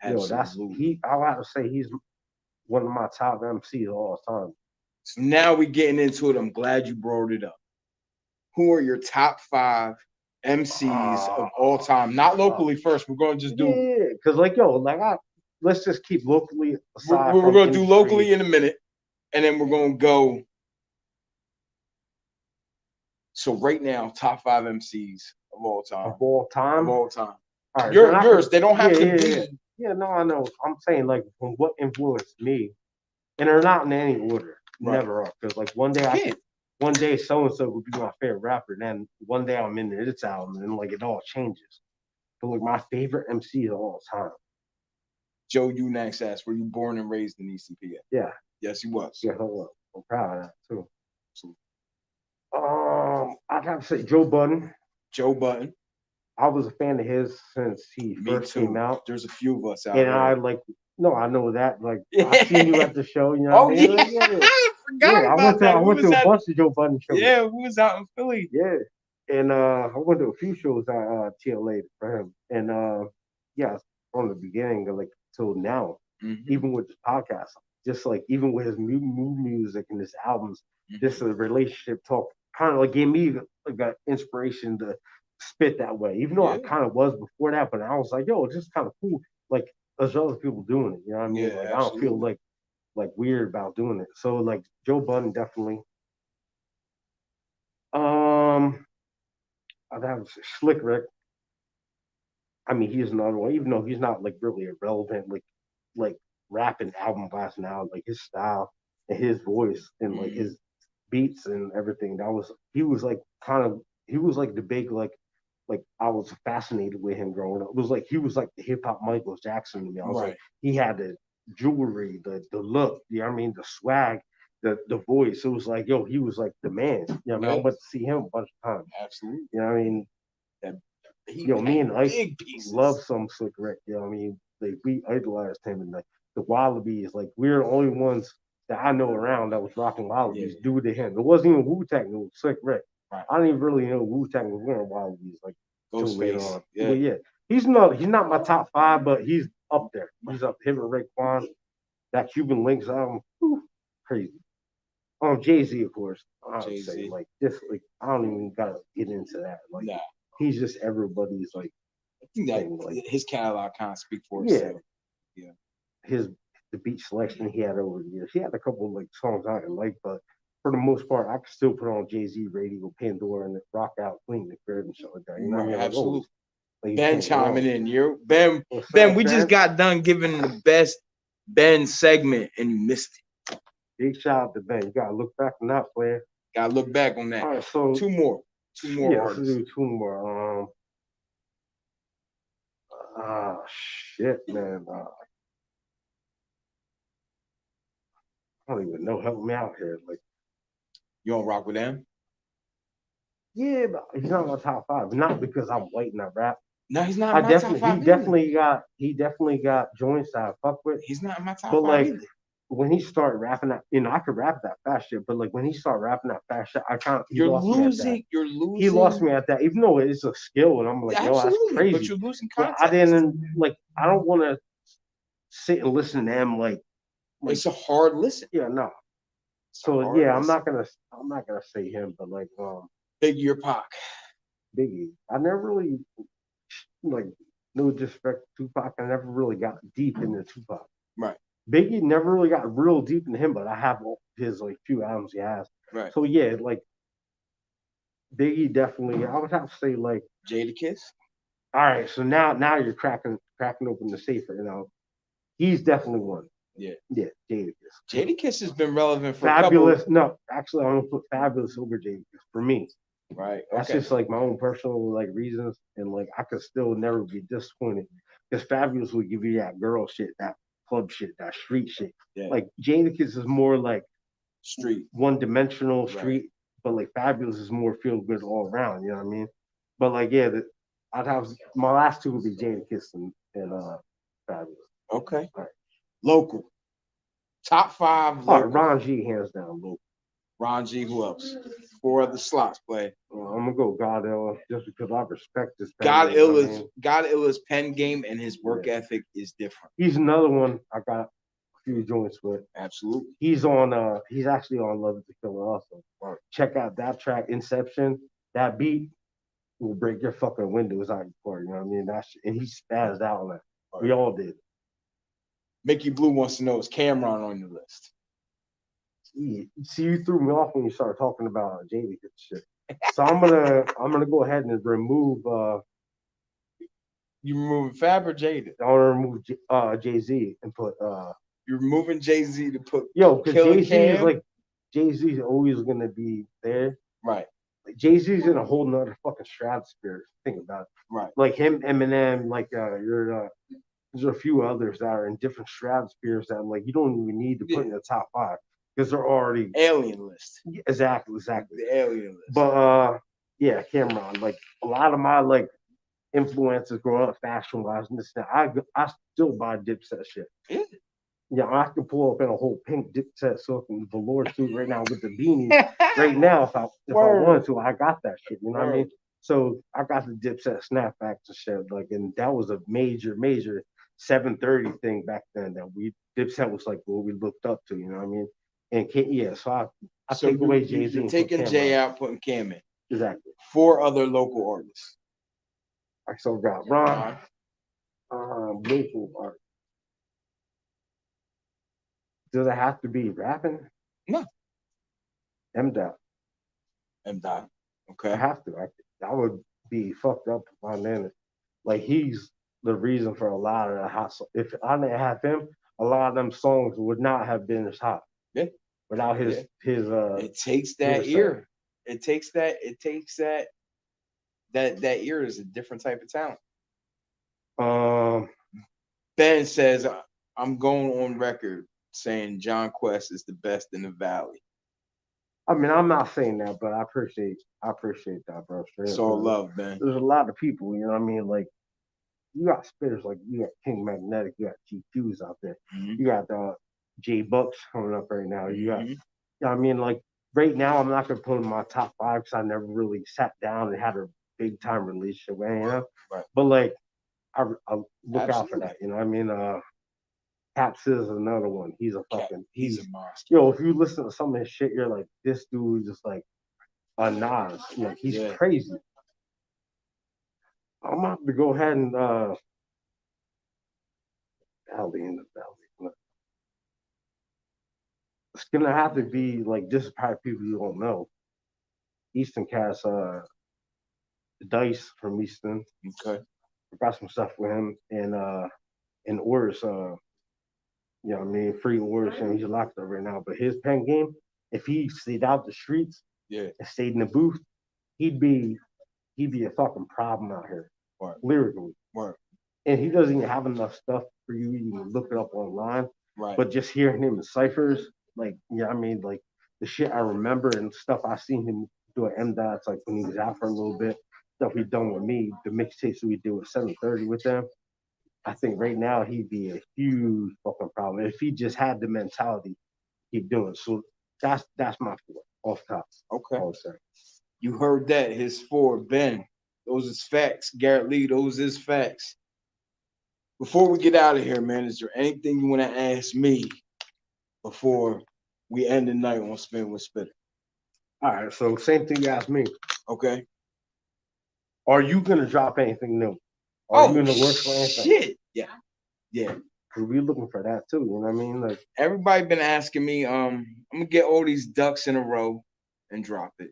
Speaker 1: absolutely.
Speaker 2: I'll have to say he's one of my top MCs of all time.
Speaker 1: So now we're getting into it. I'm glad you brought it up. Who are your top 5 MCs of all time? Not locally first. We're going to just do
Speaker 2: because let's just keep locally aside.
Speaker 1: We're going to do locally in a minute, and then we're going to go. So right now, top 5 MCs of all time.
Speaker 2: Of all time.
Speaker 1: Of all time.
Speaker 2: All right,
Speaker 1: yours. They don't have to be.
Speaker 2: Yeah, no, I know. I'm saying like from what influenced me, and they're not in any order. Right. Never are. Because like one day so and so would be my favorite rapper, and then one day I'm into this album, and then like it all changes. But like my favorite MC of all time.
Speaker 1: Joe Unax asked, "Were you born and raised in ECPA?"
Speaker 2: Yeah.
Speaker 1: Yes, he was.
Speaker 2: Yeah, I'm proud of that too. I'd have to say Joe Budden.
Speaker 1: Joe Budden.
Speaker 2: I was a fan of his since he first came out.
Speaker 1: There's a few of us out
Speaker 2: there. And I know that. Like, I seen you at the show, you know.
Speaker 1: Yeah.
Speaker 2: Like,
Speaker 1: I forgot about that.
Speaker 2: I went to a bunch of Joe Budden shows.
Speaker 1: Yeah, we was out in Philly.
Speaker 2: Yeah. And I went to a few shows at TLA for him. And from the beginning, like, till now, even with the podcast, just like, even with his new music and his albums, just a relationship talk kind of like gave me like an inspiration to spit that way. Even though I kind of was before that, but I was like, yo, it's just kind of cool. Like, there's other people doing it. You know what I mean?
Speaker 1: Yeah,
Speaker 2: like, I don't feel like weird about doing it. So like Joe Budden definitely. I'd have Slick Rick. I mean, he's another one, even though he's not like really irrelevant, like rapping album wise now, like his style and his voice and like his beats and everything. He was like the big like I was fascinated with him growing up. It was like he was like the hip hop Michael Jackson to me. I was like, he had the jewelry, the look, you know what I mean, the swag, the voice. It was like, yo, he was like the man. You know what I mean? I went to see him a bunch of times.
Speaker 1: Absolutely.
Speaker 2: You know what I mean? Me and Ike love some Slick Rick. You know what I mean? Like, we idolized him, and like the Wallabies, like we're the only ones that I know around that was rocking Wallabies due to him. It wasn't even Wu-Tang, it was Slick Rick. Right. I didn't even really know Wu-Tang was wearing Wallabies like too later on. Yeah. But yeah, he's not my top 5, but he's up there. He's up him and Raekwon. That Cuban Links album, crazy. Jay-Z, of course. I would say like this, like I don't even gotta get into that. Like he's just everybody's like.
Speaker 1: I think that like, his catalog kind of speaks for itself. Yeah.
Speaker 2: The beat selection he had over the years. He had a couple of like songs I didn't like, but for the most part, I could still put on Jay-Z radio, Pandora, and rock out, clean the crib and shit like that. You know what I mean?
Speaker 1: Absolutely.
Speaker 2: Like,
Speaker 1: Ben chiming in. Ben, we just got done giving the best Ben segment and you missed it.
Speaker 2: Big shout out to Ben. You gotta look back on that, player.
Speaker 1: Gotta look back on that.
Speaker 2: All right, so
Speaker 1: two more artists.
Speaker 2: Let's do 2 more. Shit, man. I don't even know. Help me out here. Like,
Speaker 1: you don't rock with them?
Speaker 2: Yeah, but he's not my top 5. Not because I'm white and I rap.
Speaker 1: No, he's not. Top 5
Speaker 2: he definitely got joints that I fuck with.
Speaker 1: He's not in my top 5
Speaker 2: like,
Speaker 1: either.
Speaker 2: When he started rapping that, I could rap that fast shit, but like when he started rapping that fast shit,
Speaker 1: You're losing.
Speaker 2: He lost me at that, even though it's a skill, and I'm like, yo, that's crazy.
Speaker 1: But you're losing context.
Speaker 2: I didn't like. I don't want to sit and listen to him like
Speaker 1: it's a hard listen.
Speaker 2: Yeah, no. So yeah, I'm not gonna say him, but like
Speaker 1: Biggie or Pac?
Speaker 2: Biggie. I never really like, no disrespect to Tupac. I never really got deep into Tupac.
Speaker 1: Right.
Speaker 2: Biggie never really got real deep into him, but I have all his like few albums he has.
Speaker 1: Right.
Speaker 2: So yeah, like Biggie definitely. I would have to say like
Speaker 1: Jadakiss.
Speaker 2: All right, so now you're cracking open the safe. He's definitely one.
Speaker 1: Yeah.
Speaker 2: Yeah, Jadakiss.
Speaker 1: Jadakiss has been relevant for
Speaker 2: Fabulous.
Speaker 1: a couple.
Speaker 2: No, actually, I'm gonna put Fabulous over Jadakiss for me.
Speaker 1: Right.
Speaker 2: That's
Speaker 1: Okay.
Speaker 2: just like my own personal like reasons, and like I could still never be disappointed because Fabulous would give you that girl shit, that club shit, that street shit.
Speaker 1: Yeah.
Speaker 2: Like Jadakiss is more like
Speaker 1: Street.
Speaker 2: one dimensional street,
Speaker 1: Right.
Speaker 2: but like Fabulous is more feel good all around. You know what I mean? But like yeah, I'd have my last two would be Jadakiss and Fabulous.
Speaker 1: Okay.
Speaker 2: All right.
Speaker 1: Local. Top 5 local.
Speaker 2: All right, Ron G hands down local.
Speaker 1: Ron G. Who else? 4 other slots play.
Speaker 2: I'm gonna go God Ill just because I respect this.
Speaker 1: God Illa's pen game and his work ethic is different.
Speaker 2: He's another one I got a few joints with.
Speaker 1: Absolutely.
Speaker 2: He's actually on Love Is the Killer also. Check out that track, Inception. That beat will break your fucking windows out your car. You know what I mean? And he spazzed out on that. Right. We all did.
Speaker 1: Mickey Blue wants to know, is Cameron on your list?
Speaker 2: See, you threw me off when you started talking about Jada shit. So I'm gonna go ahead and remove.
Speaker 1: You removing Fab or Jada?
Speaker 2: I want to remove Jay-Z and put.
Speaker 1: You're removing Jay-Z to put.
Speaker 2: Because Jay-Z is like Jay-Z is always gonna be there.
Speaker 1: Right.
Speaker 2: Like Jay-Z's in a whole nother fucking stratosphere. Think about it.
Speaker 1: Right.
Speaker 2: Like him, Eminem, like there's a few others that are in different stratospheres that like you don't even need to put in the top 5 because they're already
Speaker 1: alien list.
Speaker 2: Exactly.
Speaker 1: The alien list.
Speaker 2: But yeah, Cameron. Like a lot of my like influences growing up fashion wise and this I still buy Dipset shit.
Speaker 1: Yeah.
Speaker 2: Yeah, I can pull up in a whole pink Dipset silk and velour suit right now with the beanie right now if I wanted to. I got that shit. You know what I mean? So I got the Dipset snapbacks and shit. Like, and that was a major 730 thing back then. That Dipset was like what we looked up to. You know what I mean? And yeah, so I take away Jay-Z.
Speaker 1: You're taking Jay out, putting Cam in.
Speaker 2: Exactly.
Speaker 1: 4 other local artists.
Speaker 2: I still got Ron. Local art. Does it have to be rapping?
Speaker 1: No.
Speaker 2: M-Dot.
Speaker 1: M-Dot. Okay.
Speaker 2: I have to. I would be fucked up if I didn't. Like he's the reason for a lot of the hot. If I didn't have him, a lot of them songs would not have been as hot.
Speaker 1: Yeah.
Speaker 2: Without his
Speaker 1: It takes that ear. It takes that ear is a different type of talent. Ben says, I'm going on record saying John Qwest is the best in the Valley.
Speaker 2: I mean, I'm not saying that, but I appreciate that, bro.
Speaker 1: It's all love, man.
Speaker 2: There's a lot of people, you know what I mean? Like, you got spitters, like you got King Magnetic, you got GQs out there. Mm-hmm. You got J Bucks coming up right now. You got, you know what I mean? Like, right now, I'm not going to put in my top 5 because I never really sat down and had a big time relationship with, you know? Right. But, like, I look out for that, you know what I mean? Caps is another one. He's a monster. Yo, if you listen to some of his shit, you're like, this dude is just like a Nas. Like, he's crazy. I'm gonna have to go ahead and Valley in the Valley. It's gonna have to be like this is probably people you don't know. Easton Cast, Dice from Easton.
Speaker 1: Okay.
Speaker 2: I got some stuff with him and Oris, you know what I mean, free Oris, and he's locked up right now. But his pen game, if he stayed out the streets and stayed in the booth, he'd be a fucking problem out here.
Speaker 1: Right.
Speaker 2: Lyrically.
Speaker 1: Right.
Speaker 2: And he doesn't even have enough stuff for you to even look it up online.
Speaker 1: Right.
Speaker 2: But just hearing him in ciphers, like, you know what I mean, like the shit I remember and stuff I seen him do at M-Dots, like when he was out for a little bit, stuff he done with me, the mixtapes we did with 730 with them. I think right now he'd be a huge fucking problem. If he just had the mentality to keep doing it. So that's my 4 off top.
Speaker 1: Okay. You heard that. His 4, Ben. Those is facts. Garrett Lee, those is facts. Before we get out of here, man, is there anything you want to ask me before we end the night on Spin with Spittin?
Speaker 2: All right, so same thing you asked me.
Speaker 1: Okay.
Speaker 2: Are you gonna drop anything new? Are you gonna look for anything?
Speaker 1: Shit. Yeah. Yeah.
Speaker 2: Cause we looking for that too. You know what I mean? Like
Speaker 1: Everybody been asking me, I'm gonna get all these ducks in a row and drop it.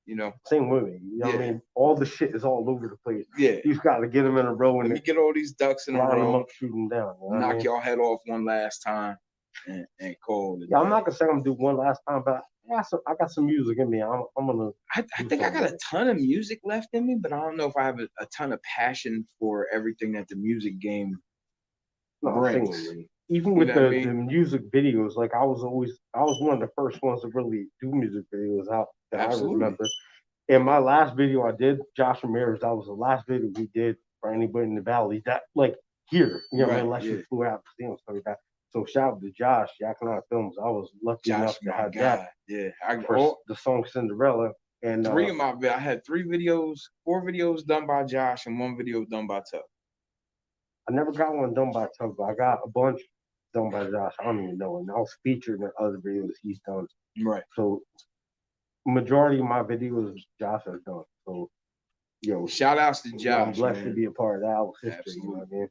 Speaker 1: You know.
Speaker 2: same with me. You know what I mean? All the shit is all over the place.
Speaker 1: Yeah.
Speaker 2: You've got to get them in a row
Speaker 1: Let
Speaker 2: and
Speaker 1: me get all these ducks in a
Speaker 2: line them
Speaker 1: row,
Speaker 2: up, shoot them down. You know what I
Speaker 1: knock
Speaker 2: mean?
Speaker 1: y'all head off one last time, and call it.
Speaker 2: Yeah, I'm not gonna say I'm gonna do one last time, but I got some music in me. I'm gonna.
Speaker 1: I think I got a ton of music left in me, but I don't know if I have a ton of passion for everything that the music game brings.
Speaker 2: Even with
Speaker 1: You know what I
Speaker 2: the
Speaker 1: mean?
Speaker 2: music videos, like I was one of the first ones to really do music videos out that
Speaker 1: Absolutely.
Speaker 2: I remember. And my last video I did, Josh Ramirez, that was the last video we did for anybody in the valley that like here, you know what I mean, unless you flew out to see him, stuff like that. So shout out to Josh, Yakima Films. I was lucky enough to have that.
Speaker 1: Yeah,
Speaker 2: For the song Cinderella. And
Speaker 1: I had 4 videos done by Josh and 1 video done by Tug.
Speaker 2: I never got one done by Tug, but I got a bunch done by Josh. I don't even know. And I was featured in other videos he's done.
Speaker 1: Right.
Speaker 2: So majority of my videos Josh has done. So
Speaker 1: shout outs to Josh.
Speaker 2: I'm blessed to be a part of that history. Absolutely. You know what I mean?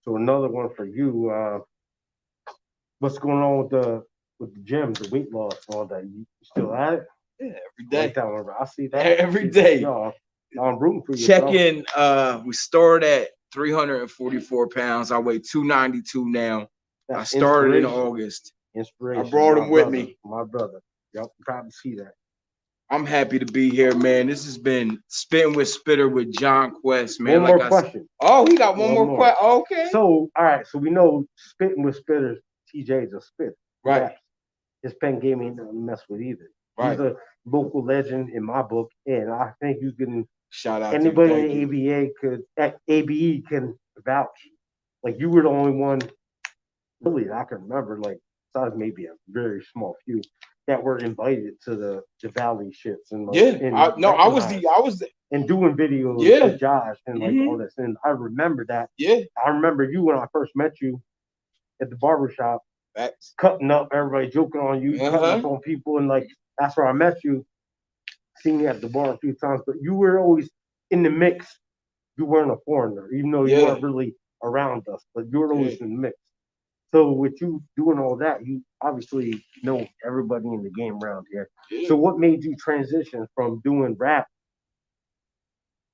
Speaker 2: So another one for you, what's going on with the gym, the weight loss, all that? You still at it?
Speaker 1: Yeah, every day.
Speaker 2: I see that
Speaker 1: every day.
Speaker 2: I'm rooting for you.
Speaker 1: Check in. We started at 344 pounds. I weigh 292 now. I started in August.
Speaker 2: Inspiration.
Speaker 1: I brought him with me.
Speaker 2: My brother. Yep, I'm proud to see that.
Speaker 1: I'm happy to be here, man. This has been Spittin' with Spitter with John Qwest, man.
Speaker 2: One more question.
Speaker 1: Oh, he got one more question. Okay.
Speaker 2: So, all right. So we know Spittin' with Spitter, TJ's a spit.
Speaker 1: Right.
Speaker 2: His pen game ain't nothing to mess with either.
Speaker 1: Right.
Speaker 2: He's a local legend in my book, and I think you can.
Speaker 1: Shout out
Speaker 2: anybody
Speaker 1: to
Speaker 2: in the ABE can vouch. Like you were the only one, really, I can remember. Like, besides maybe a very small few that were invited to the Valley shits and
Speaker 1: I was
Speaker 2: and doing videos with Josh and like all this, and I remember that.
Speaker 1: Yeah,
Speaker 2: I remember you when I first met you at the barbershop, cutting up, everybody joking on you, cutting up on people, and like that's where I met you. Seen you at the bar a few times, but you were always in the mix. You weren't a foreigner, even though you weren't really around us, but you were always in the mix. So with you doing all that, you obviously know everybody in the game around here. So what made you transition from doing rap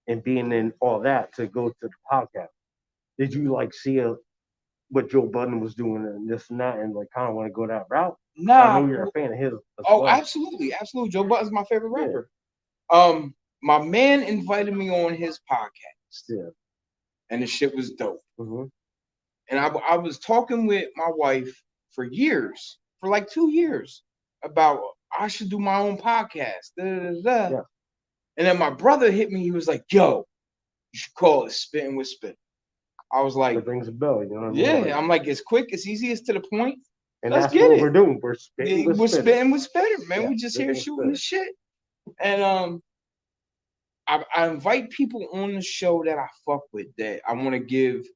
Speaker 2: and being in all that to go to the podcast? Did you like see what Joe Budden was doing and this and that and like kind of want to go that route?
Speaker 1: Nah.
Speaker 2: I know you're a fan of his.
Speaker 1: Absolutely. Absolutely. Joe Budden's my favorite rapper. My man invited me on his podcast.
Speaker 2: Yeah.
Speaker 1: And the shit was dope.
Speaker 2: Mm-hmm.
Speaker 1: And I was talking with my wife for years, for like 2 years, about I should do my own podcast. Yeah. And then my brother hit me. He was like, yo, you should call it Spittin' with Spitter. I was like,
Speaker 2: it rings a bell, you know what I mean?
Speaker 1: Yeah, I'm like, it's quick, it's easy, it's to the point.
Speaker 2: And let's get it. We're doing. We're spitting with Spitter.
Speaker 1: Spitting with Spitter, man. We just here shooting the shit. And I invite people on the show that I fuck with, that I want to give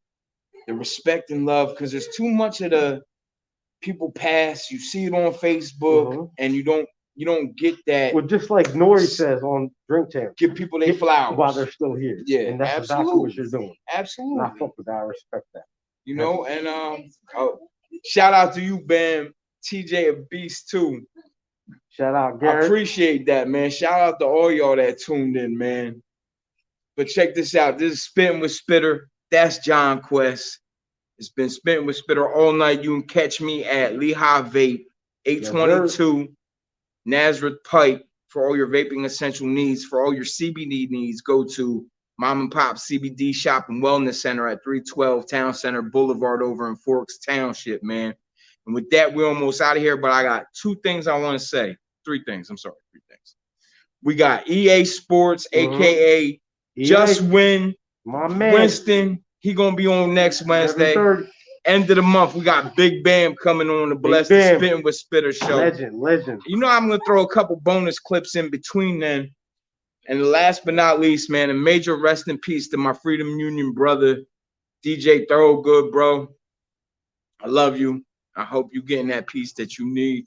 Speaker 1: the respect and love, because there's too much of the people pass. You see it on Facebook, and you don't get that.
Speaker 2: Well, just like Nori says on Drink Champ,
Speaker 1: give people their flowers
Speaker 2: while they're still here.
Speaker 1: Yeah,
Speaker 2: and that's exactly what you're doing.
Speaker 1: Absolutely,
Speaker 2: and I fuck with that. I respect that.
Speaker 1: You know, and shout out to you, Bam. TJ a beast too.
Speaker 2: Shout out, Garrett.
Speaker 1: I appreciate that, man. Shout out to all y'all that tuned in, man. But check this out. This is Spittin' with Spitter. That's John Qwest. It's been Spittin' with Spitter all night. You can catch me at Lehigh Vape, 822 Nazareth Pike. For all your vaping essential needs, for all your CBD needs, go to Mom and Pop CBD Shop and Wellness Center at 312 Town Center Boulevard over in Forks Township, man. And with that, we're almost out of here, but I got 2 things I want to say. 3 things. I'm sorry, 3 things. We got EA Sports, a.k.a. Just Win.
Speaker 2: My man.
Speaker 1: Winston. He going to be on next Wednesday. End of the month, we got Big Bam coming on to bless the Spittin' with Spitter show.
Speaker 2: Legend.
Speaker 1: You know, I'm going to throw a couple bonus clips in between then. And last but not least, man, a major rest in peace to my Freedom Union brother, DJ Thoroughgood, bro. I love you. I hope you're getting that peace that you need.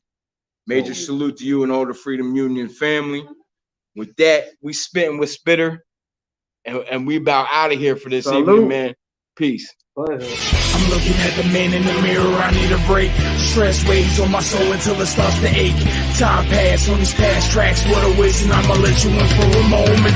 Speaker 1: Major salute to you and all the Freedom Union family. With that, we spitting with Spitter, and we about out of here for this
Speaker 2: Salute.
Speaker 1: evening, man. Peace.
Speaker 2: Pleasure.
Speaker 3: I'm looking at the man in the mirror, I need a break. Stress weighs on my soul until it starts to ache. Time pass on these past tracks, what a waste, and I'ma let you in for a moment.